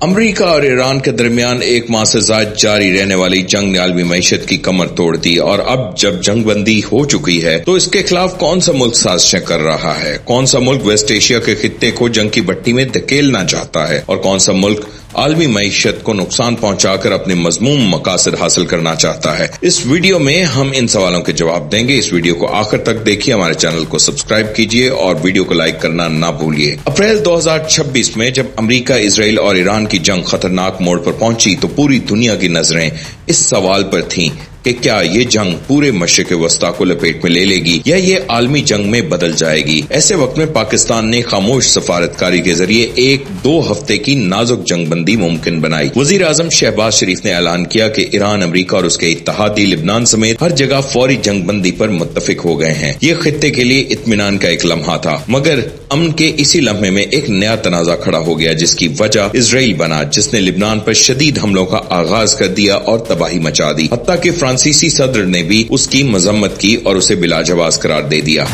امریکہ اور ایران کے درمیان ایک ماہ سے زائد جاری رہنے والی جنگ نے عالمی معیشت کی کمر توڑ دی، اور اب جب جنگ بندی ہو چکی ہے تو اس کے خلاف کون سا ملک سازشیں کر رہا ہے؟ کون سا ملک ویسٹ ایشیا کے خطے کو جنگ کی بھٹی میں دھکیلنا چاہتا ہے، اور کون سا ملک عالمی معیشت کو نقصان پہنچا کر اپنے مذموم مقاصد حاصل کرنا چاہتا ہے؟ اس ویڈیو میں ہم ان سوالوں کے جواب دیں گے۔ اس ویڈیو کو آخر تک دیکھیے، ہمارے چینل کو سبسکرائب کیجیے اور ویڈیو کو لائک کرنا نہ بھولیے۔ اپریل 2026 میں جب امریکہ، اسرائیل اور ایران کی جنگ خطرناک موڑ پر پہنچی تو پوری دنیا کی نظریں اس سوال پر تھیں کہ کیا یہ جنگ پورے مشرق وسطی کو لپیٹ میں لے لے گی یا یہ عالمی جنگ میں بدل جائے گی؟ ایسے وقت میں پاکستان نے خاموش سفارتکاری کے ذریعے 1-2 ہفتے کی نازک جنگ بندی ممکن بنائی۔ وزیر اعظم شہباز شریف نے اعلان کیا کہ ایران، امریکہ اور اس کے اتحادی لبنان سمیت ہر جگہ فوری جنگ بندی پر متفق ہو گئے ہیں۔ یہ خطے کے لیے اطمینان کا ایک لمحہ تھا، مگر امن کے اسی لمحے میں ایک نیا تنازع کھڑا ہو گیا جس کی وجہ اسرائیل بنا، جس نے لبنان پر شدید حملوں کا آغاز کر دیا اور تباہی مچا دی۔ حتیٰ کہ فرانسیسی صدر نے بھی اس کی مذمت کی اور اسے بلا جواز قرار دے دیا۔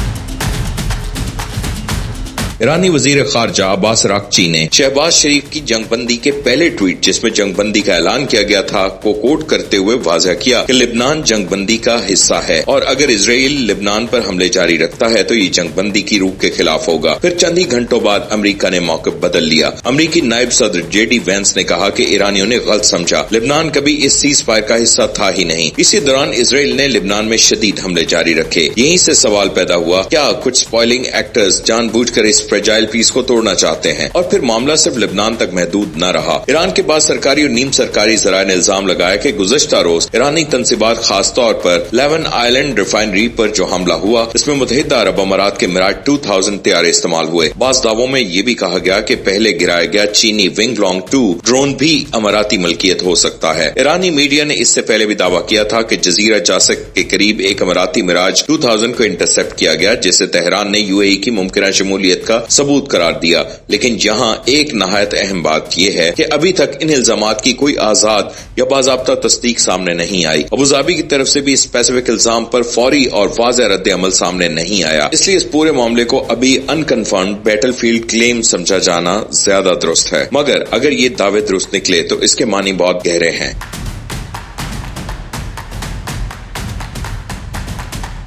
ایرانی وزیر خارجہ عباس اراغچی نے شہباز شریف کی جنگ بندی کے پہلے ٹویٹ، جس میں جنگ بندی کا اعلان کیا گیا تھا، کو کوٹ کرتے ہوئے واضح کیا کہ لبنان جنگ بندی کا حصہ ہے، اور اگر اسرائیل لبنان پر حملے جاری رکھتا ہے تو یہ جنگ بندی کی روح کے خلاف ہوگا۔ پھر چند ہی گھنٹوں بعد امریکہ نے موقف بدل لیا۔ امریکی نائب صدر JD وینس نے کہا کہ ایرانیوں نے غلط سمجھا، لبنان کبھی اس سیز فائر کا حصہ تھا ہی نہیں۔ اسی دوران اسرائیل نے لبنان میں شدید حملے جاری رکھے۔ یہیں سے سوال پیدا ہوا، کیا کچھ سپوائلنگ ایکٹرز جان بوجھ کر اس فریجائل پیس کو توڑنا چاہتے ہیں؟ اور پھر معاملہ صرف لبنان تک محدود نہ رہا۔ ایران کے بعد سرکاری اور نیم سرکاری ذرائع نے الزام لگایا کہ گزشتہ روز ایرانی تنصیبات، خاص طور پر لیون آئلینڈ ریفائنری پر جو حملہ ہوا، اس میں متحدہ عرب امارات کے میراج 2000 طیارے استعمال ہوئے۔ بعض دعووں میں یہ بھی کہا گیا کہ پہلے گرایا گیا چینی ونگ لانگ 2 ڈرون بھی اماراتی ملکیت ہو سکتا ہے۔ ایرانی میڈیا نے اس سے پہلے بھی دعویٰ کیا تھا کہ جزیرہ جاسک کے قریب ایک اماراتی میراج 2000 کو انٹرسپٹ کیا گیا، جسے تہران نے UAE کی ممکنہ شمولیت کا ثبوت قرار دیا۔ لیکن یہاں ایک نہایت اہم بات یہ ہے کہ ابھی تک ان الزامات کی کوئی آزاد یا باضابطہ تصدیق سامنے نہیں آئی۔ ابوظہبی کی طرف سے بھی اسپیسیفک الزام پر فوری اور واضح رد عمل سامنے نہیں آیا۔ اس لیے اس پورے معاملے کو ابھی انکنفرمڈ بیٹل فیلڈ کلیم سمجھا جانا زیادہ درست ہے، مگر اگر یہ دعوے درست نکلے تو اس کے معنی بہت گہرے ہیں۔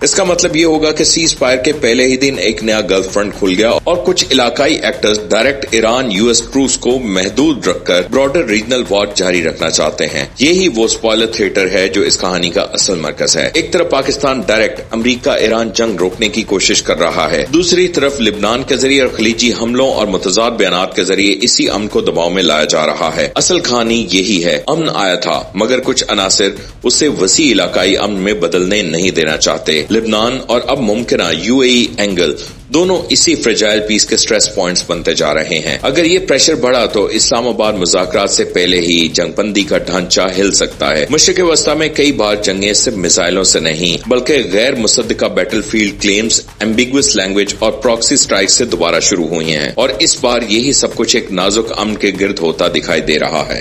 اس کا مطلب یہ ہوگا کہ سیز فائر کے پہلے ہی دن ایک نیا گلف فرنٹ کھل گیا اور کچھ علاقائی actors direct Iran US troops کو محدود رکھ کر براڈر ریجنل وار جاری رکھنا چاہتے ہیں۔ یہی وہ سپوائلر تھیٹر ہے جو اس کہانی کا اصل مرکز ہے۔ ایک طرف پاکستان ڈائریکٹ امریکہ ایران جنگ روکنے کی کوشش کر رہا ہے، دوسری طرف لبنان کے ذریعے اور خلیجی حملوں اور متضاد بیانات کے ذریعے اسی امن کو دباؤ میں لایا جا رہا ہے۔ اصل کہانی یہی ہے، امن آیا تھا مگر کچھ عناصر اسے وسیع علاقائی امن میں بدلنے نہیں دینا چاہتے۔ لبنان اور اب ممکنہ UAE اینگل دونوں اسی فریجائل پیس کے سٹریس پوائنٹس بنتے جا رہے ہیں۔ اگر یہ پریشر بڑھا تو اسلام آباد مذاکرات سے پہلے ہی جنگ بندی کا ڈھانچہ ہل سکتا ہے۔ مشرق وسطی میں کئی بار جنگیں صرف میزائلوں سے نہیں بلکہ غیر مصدقہ battle field claims, ambiguous language اور پراکسی سٹرائک سے دوبارہ شروع ہوئی ہیں، اور اس بار یہی سب کچھ ایک نازک امن کے گرد ہوتا دکھائی دے رہا ہے۔